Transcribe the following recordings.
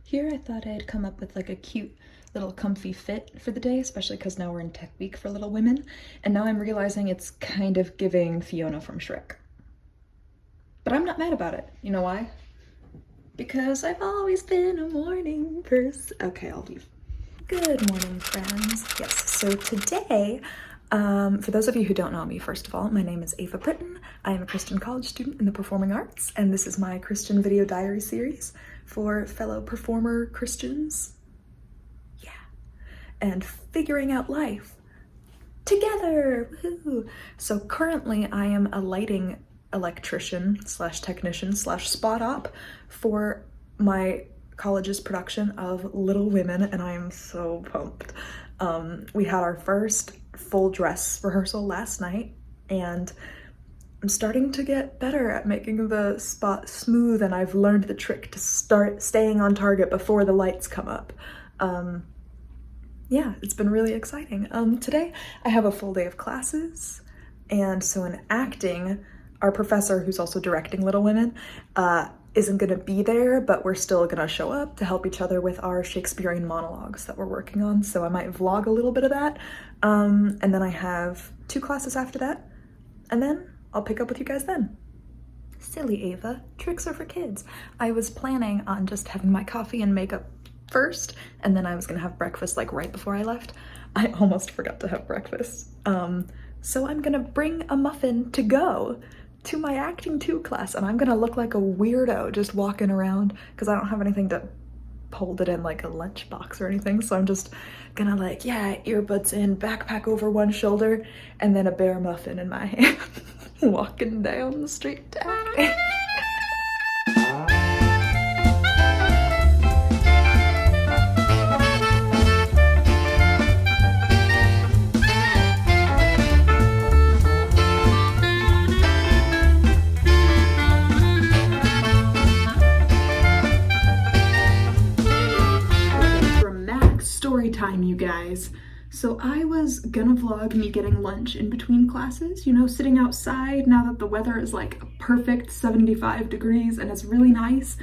Here I thought I'd come up with like a cute little comfy fit for the day, especially because now we're in Tech Week for Little Women, and now I'm realizing it's kind of giving Fiona from Shrek. But I'm not mad about it. You know why? Because I've always been a morning person. Okay, I'll leave. Good morning, friends. Yes, so today, for those of you who don't know me, first of all, my name is Eva Britton. I am a Christian college student in the performing arts, and this is my Christian video diary series for fellow performer Christians. Yeah. And figuring out life together. Woohoo! So currently I am a lighting electrician slash technician slash spot op for my college's production of Little Women, and I am so pumped. We had our first full dress rehearsal last night, and I'm starting to get better at making the spot smooth, and I've learned the trick to start staying on target before the lights come up. Yeah, it's been really exciting. Today I have a full day of classes, and so in acting, our professor, who's also directing Little Women, isn't gonna be there, but we're still gonna show up to help each other with our Shakespearean monologues that we're working on, so I might vlog a little bit of that. And then I have 2 classes after that, and then I'll pick up with you guys then. Silly Ava, tricks are for kids. I was planning on just having my coffee and makeup first, and then I was gonna have breakfast like right before I left. I almost forgot to have breakfast. So I'm gonna bring a muffin to go to my acting 2 class, and I'm gonna look like a weirdo just walking around because I don't have anything to hold it in like a lunchbox or anything, so I'm just gonna like, yeah, earbuds in, backpack over one shoulder, and then a bare muffin in my hand walking down the street to acting. Story time, you guys. So I was gonna vlog me getting lunch in between classes, you know, sitting outside now that the weather is like a perfect 75 degrees and it's really nice.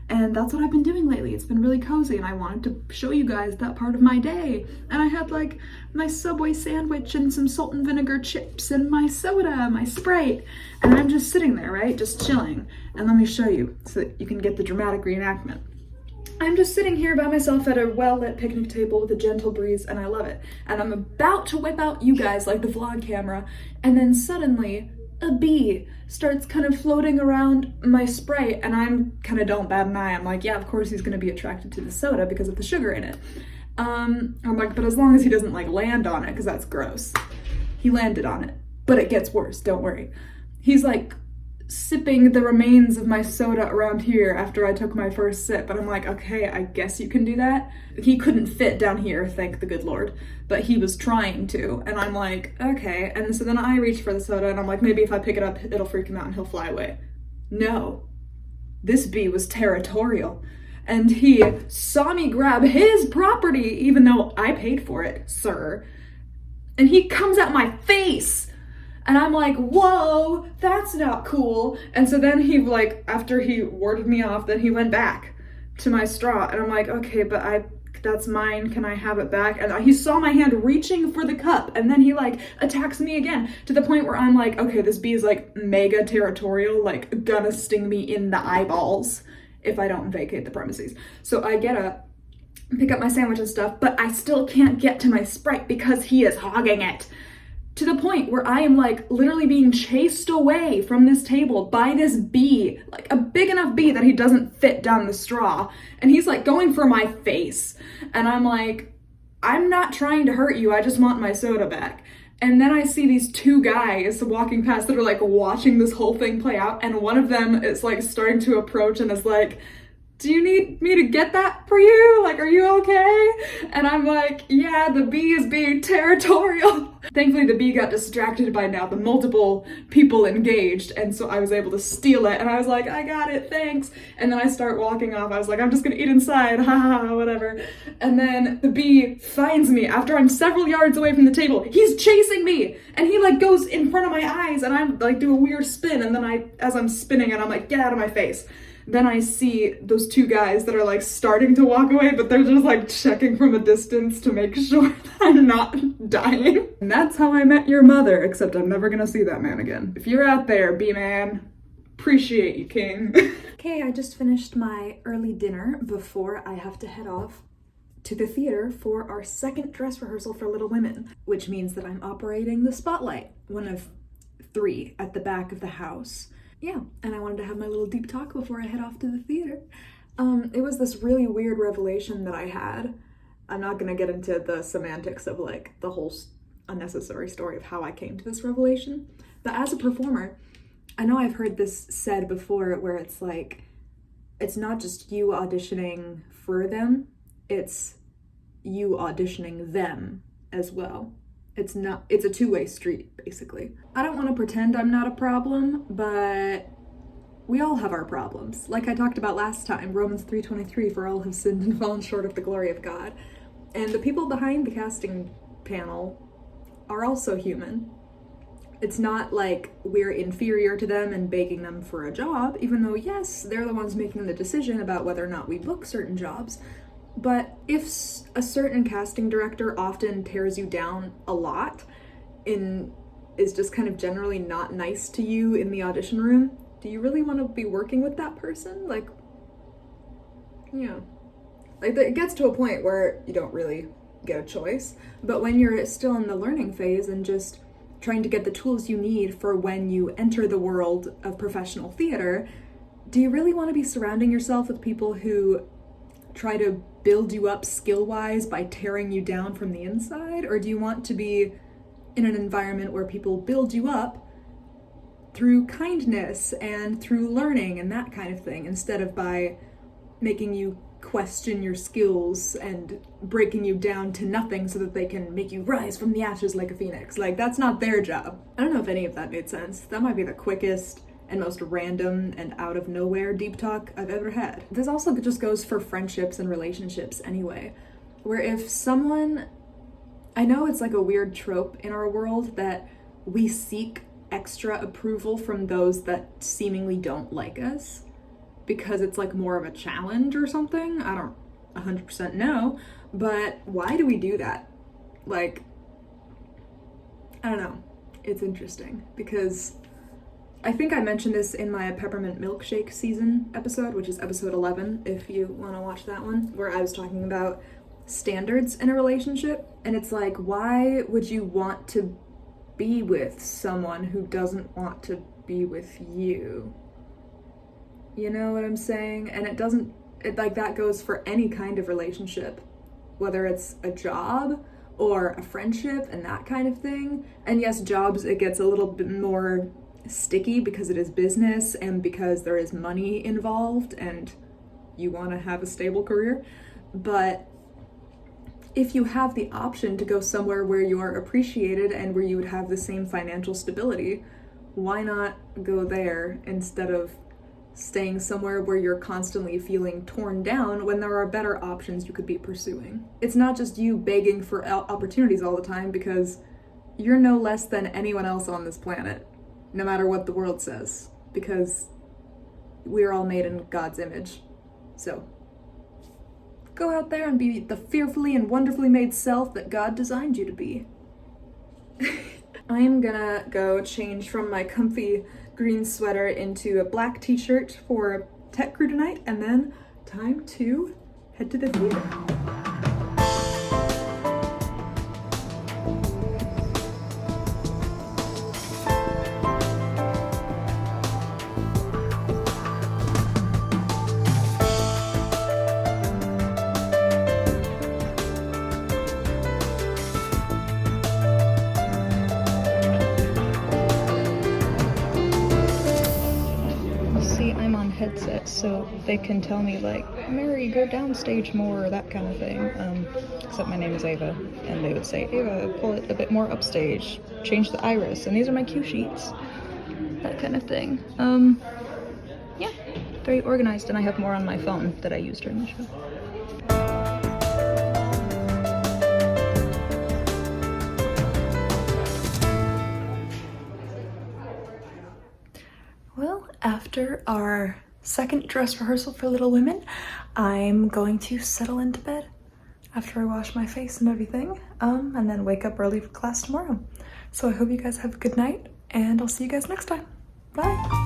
And that's what I've been doing lately. It's been really cozy, and I wanted to show you guys that part of my day. And I had like my Subway sandwich and some salt and vinegar chips and my soda, my Sprite. And I'm just sitting there, right? Just chilling. And let me show you so that you can get the dramatic reenactment. I'm just sitting here by myself at a well-lit picnic table with a gentle breeze, and I love it. And I'm about to whip out you guys like the vlog camera, and then suddenly a bee starts kind of floating around my Sprite, and I'm kind of don't bat an eye. I'm like, yeah, of course he's gonna be attracted to the soda because of the sugar in it. I'm like, but as long as he doesn't like land on it, because that's gross. He landed on it, but it gets worse, don't worry. He's like sipping the remains of my soda around here after I took my first sip, and I'm like, okay, I guess you can do that. He couldn't fit down here, thank the good Lord, but he was trying to, and I'm like, okay. And so then I reach for the soda, and I'm like, maybe if I pick it up, it'll freak him out and he'll fly away. No, this bee was territorial, and he saw me grab his property, even though I paid for it, sir, and he comes at my face. And I'm like, whoa, that's not cool. And so then he like, after he warded me off, then he went back to my straw. And I'm like, okay, but that's mine. Can I have it back? And he saw my hand reaching for the cup. And then he like attacks me again to the point where I'm like, okay, this bee is like mega territorial, like gonna sting me in the eyeballs if I don't vacate the premises. So I get up, pick up my sandwich and stuff, but I still can't get to my Sprite because he is hogging it. To the point where I am like literally being chased away from this table by this bee, like a big enough bee that he doesn't fit down the straw. And he's like going for my face. And I'm like, I'm not trying to hurt you. I just want my soda back. And then I see these 2 guys walking past that are like watching this whole thing play out. And one of them is like starting to approach and is like, do you need me to get that for you? Like, are you okay? And I'm like, yeah, the bee is being territorial. Thankfully, the bee got distracted by now the multiple people engaged, and so I was able to steal it, and I was like, I got it, thanks. And then I start walking off. I was like, I'm just gonna eat inside, ha, whatever. And then the bee finds me after I'm several yards away from the table. He's chasing me, and he like goes in front of my eyes, and I'm like do a weird spin, and then as I'm spinning, and I'm like, get out of my face. Then I see those two guys that are like starting to walk away, but they're just like checking from a distance to make sure that I'm not dying. And that's how I met your mother, except I'm never gonna see that man again. If you're out there, B-man, appreciate you, king. Okay, I just finished my early dinner before I have to head off to the theater for our second dress rehearsal for Little Women, which means that I'm operating the spotlight, one of 3 at the back of the house. Yeah, and I wanted to have my little deep talk before I head off to the theater. It was this really weird revelation that I had. I'm not gonna get into the semantics of like the whole unnecessary story of how I came to this revelation, but as a performer, I know I've heard this said before where it's like, it's not just you auditioning for them, it's you auditioning them as well. It's a two-way street, basically. I don't want to pretend I'm not a problem, but we all have our problems. Like I talked about last time, Romans 3:23, for all have sinned and fallen short of the glory of God. And the people behind the casting panel are also human. It's not like we're inferior to them and begging them for a job, even though, yes, they're the ones making the decision about whether or not we book certain jobs. But if a certain casting director often tears you down a lot and is just kind of generally not nice to you in the audition room, do you really want to be working with that person? Like, yeah. Like, it gets to a point where you don't really get a choice. But when you're still in the learning phase and just trying to get the tools you need for when you enter the world of professional theater, do you really want to be surrounding yourself with people who try to build you up skill-wise by tearing you down from the inside? Or do you want to be in an environment where people build you up through kindness and through learning and that kind of thing, instead of by making you question your skills and breaking you down to nothing so that they can make you rise from the ashes like a phoenix? Like, that's not their job. I don't know if any of that made sense. That might be the quickest and most random and out of nowhere deep talk I've ever had. This also just goes for friendships and relationships anyway, where if someone, I know it's like a weird trope in our world that we seek extra approval from those that seemingly don't like us because it's like more of a challenge or something. I don't 100% know, but why do we do that? Like, I don't know. It's interesting because I think I mentioned this in my peppermint milkshake season episode, which is episode 11, if you want to watch that one, where I was talking about standards in a relationship. And it's like, why would you want to be with someone who doesn't want to be with you? You know what I'm saying? And like that goes for any kind of relationship, whether it's a job or a friendship and that kind of thing. And yes, jobs, it gets a little bit more sticky because it is business and because there is money involved and you want to have a stable career. But if you have the option to go somewhere where you are appreciated and where you would have the same financial stability, why not go there instead of staying somewhere where you're constantly feeling torn down when there are better options you could be pursuing? It's not just you begging for opportunities all the time, because you're no less than anyone else on this planet, no matter what the world says, because we're all made in God's image. So go out there and be the fearfully and wonderfully made self that God designed you to be. I am gonna go change from my comfy green sweater into a black t-shirt for tech crew tonight, and then time to head to the theater. Headset, so they can tell me like, Mary, go downstage more, or that kind of thing. Except my name is Eva, and they would say, Eva, pull it a bit more upstage, change the iris, and these are my cue sheets, that kind of thing. Yeah, very organized, and I have more on my phone that I use during the show. Well, after our second dress rehearsal for Little Women. I'm going to settle into bed after I wash my face and everything, and then wake up early for class tomorrow. So I hope you guys have a good night, and I'll see you guys next time. Bye.